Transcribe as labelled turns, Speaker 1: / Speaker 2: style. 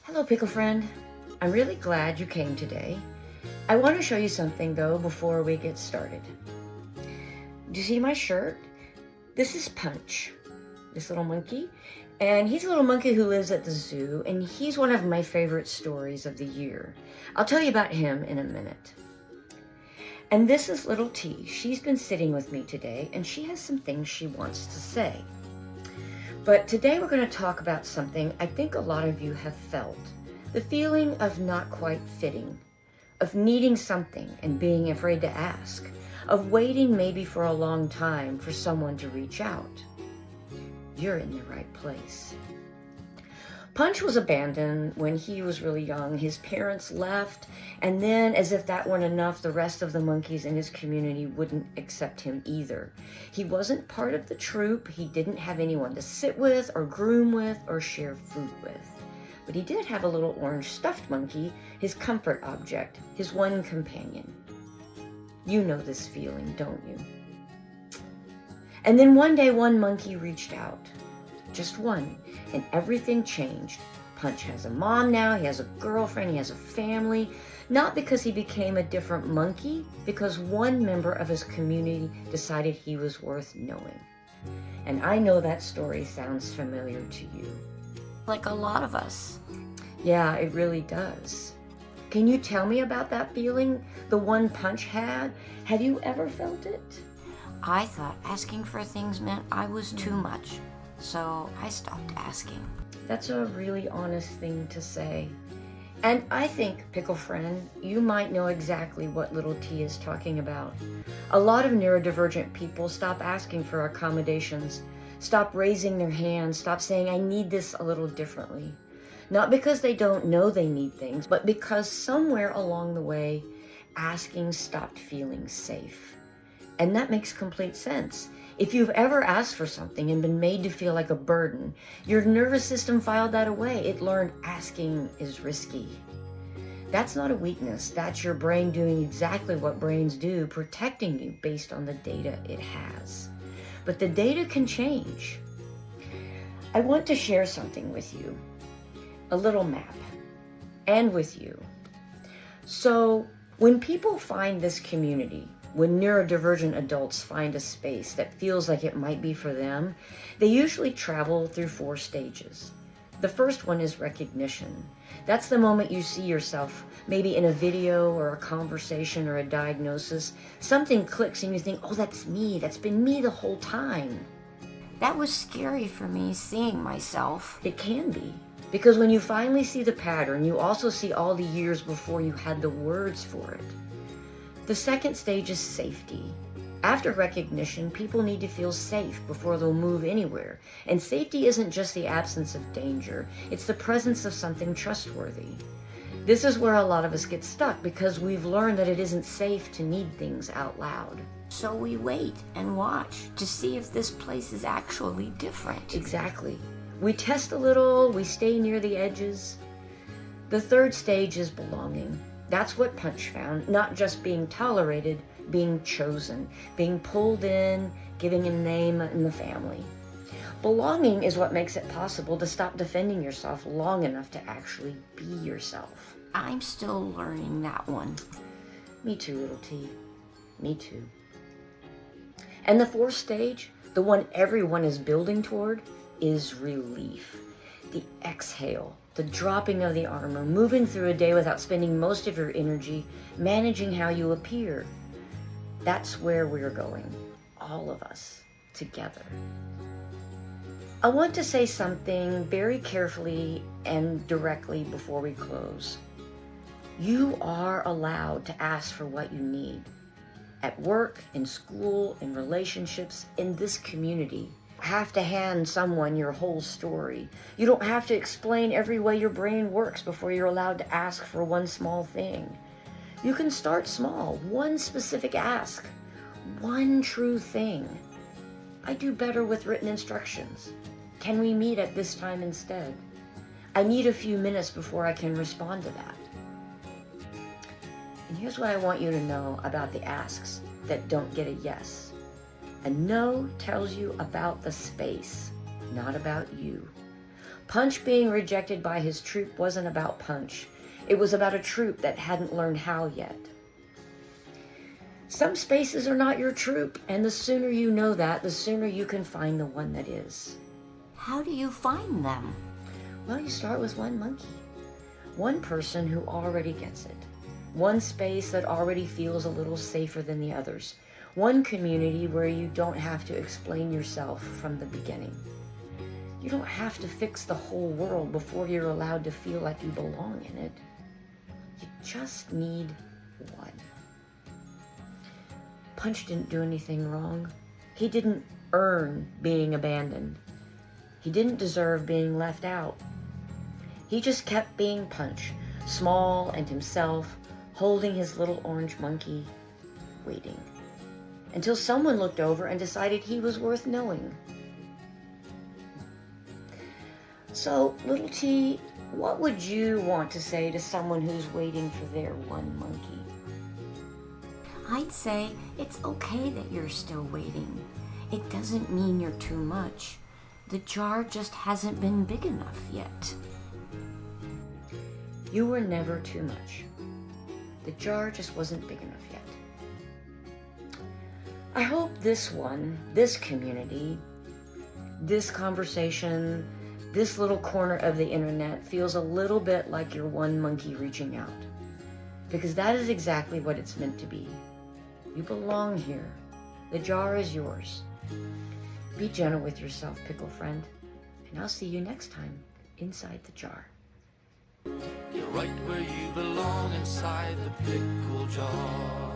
Speaker 1: Hello, Pickle Friend. I'm really glad you came today. I want to show you something, though, before we get started. Do you see my shirt? This is Punch, this little monkey. And he's a little monkey who lives at the zoo, and he's one of my favorite stories of the year. I'll tell you about him in a minute. And this is little T. She's been sitting with me today, and she has some things she wants to say. But today we're going to talk about something I think a lot of you have felt. The feeling of not quite fitting, of needing something and being afraid to ask, of waiting maybe for a long time for someone to reach out. You're in the right place. Punch was abandoned when he was really young. His parents left, and then, as if that weren't enough, the rest of the monkeys in his community wouldn't accept him either. He wasn't part of the troop. He didn't have anyone to sit with or groom with or share food with. But he did have a little orange stuffed monkey, his comfort object, his one companion. You know this feeling, don't you? And then one day, one monkey reached out. Just one, and everything changed. Punch has a mom now, he has a girlfriend, he has a family, not because he became a different monkey, because one member of his community decided he was worth knowing. And I know that story sounds familiar to you.
Speaker 2: Like a lot of us.
Speaker 1: Yeah, it really does. Can you tell me about that feeling, the one Punch had? Have you ever felt it?
Speaker 2: I thought asking for things meant I was too much, so I stopped asking.
Speaker 1: That's a really honest thing to say. And I think, Pickle Friend, you might know exactly what little T is talking about. A lot of neurodivergent people stop asking for accommodations, stop raising their hands, stop saying, I need this a little differently. Not because they don't know they need things, but because somewhere along the way, asking stopped feeling safe. And that makes complete sense. If you've ever asked for something and been made to feel like a burden, your nervous system filed that away. It learned asking is risky. That's not a weakness. That's your brain doing exactly what brains do, protecting you based on the data it has. But the data can change. I want to share something with you, a little map, and with you. So when people find this community, when neurodivergent adults find a space that feels like it might be for them, they usually travel through 4 stages. The first one is recognition. That's the moment you see yourself, maybe in a video or a conversation or a diagnosis. Something clicks and you think, oh, that's me. That's been me the whole time.
Speaker 2: That was scary for me, seeing myself.
Speaker 1: It can be. Because when you finally see the pattern, you also see all the years before you had the words for it. The second stage is safety. After recognition, people need to feel safe before they'll move anywhere. And safety isn't just the absence of danger, it's the presence of something trustworthy. This is where a lot of us get stuck because we've learned that it isn't safe to need things out loud.
Speaker 2: So we wait and watch to see if this place is actually different.
Speaker 1: Exactly. We test a little, we stay near the edges. The third stage is belonging. That's what Punch found, not just being tolerated, being chosen, being pulled in, giving a name in the family. Belonging is what makes it possible to stop defending yourself long enough to actually be yourself.
Speaker 2: I'm still learning that one.
Speaker 1: Me too, little T. Me too. And the fourth stage, the one everyone is building toward, is relief. The exhale. The dropping of the armor, moving through a day without spending most of your energy managing how you appear. That's where we're going, all of us, together. I want to say something very carefully and directly before we close. You are allowed to ask for what you need. At work, in school, in relationships, in this community. Have to hand someone your whole story. You don't have to explain every way your brain works before you're allowed to ask for one small thing. You can start small, one specific ask, one true thing. I do better with written instructions. Can we meet at this time instead? I need a few minutes before I can respond to that. And here's what I want you to know about the asks that don't get a yes. A no tells you about the space, not about you. Punch being rejected by his troop wasn't about Punch. It was about a troop that hadn't learned how yet. Some spaces are not your troop, and the sooner you know that, the sooner you can find the one that is.
Speaker 2: How do you find them?
Speaker 1: Well, you start with one monkey. One person who already gets it. One space that already feels a little safer than the others. One community where you don't have to explain yourself from the beginning. You don't have to fix the whole world before you're allowed to feel like you belong in it. You just need one. Punch didn't do anything wrong. He didn't earn being abandoned. He didn't deserve being left out. He just kept being Punch, small and himself, holding his little orange monkey, waiting. Until someone looked over and decided he was worth knowing. So, little T, what would you want to say to someone who's waiting for their one monkey?
Speaker 2: I'd say it's okay that you're still waiting. It doesn't mean you're too much. The jar just hasn't been big enough yet.
Speaker 1: You were never too much. The jar just wasn't big enough yet. I hope this community, this conversation, this little corner of the internet feels a little bit like your one monkey reaching out. Because that is exactly what it's meant to be. You belong here. The jar is yours. Be gentle with yourself, pickle friend. And I'll see you next time inside the jar.
Speaker 3: You're right where you belong, inside the pickle jar.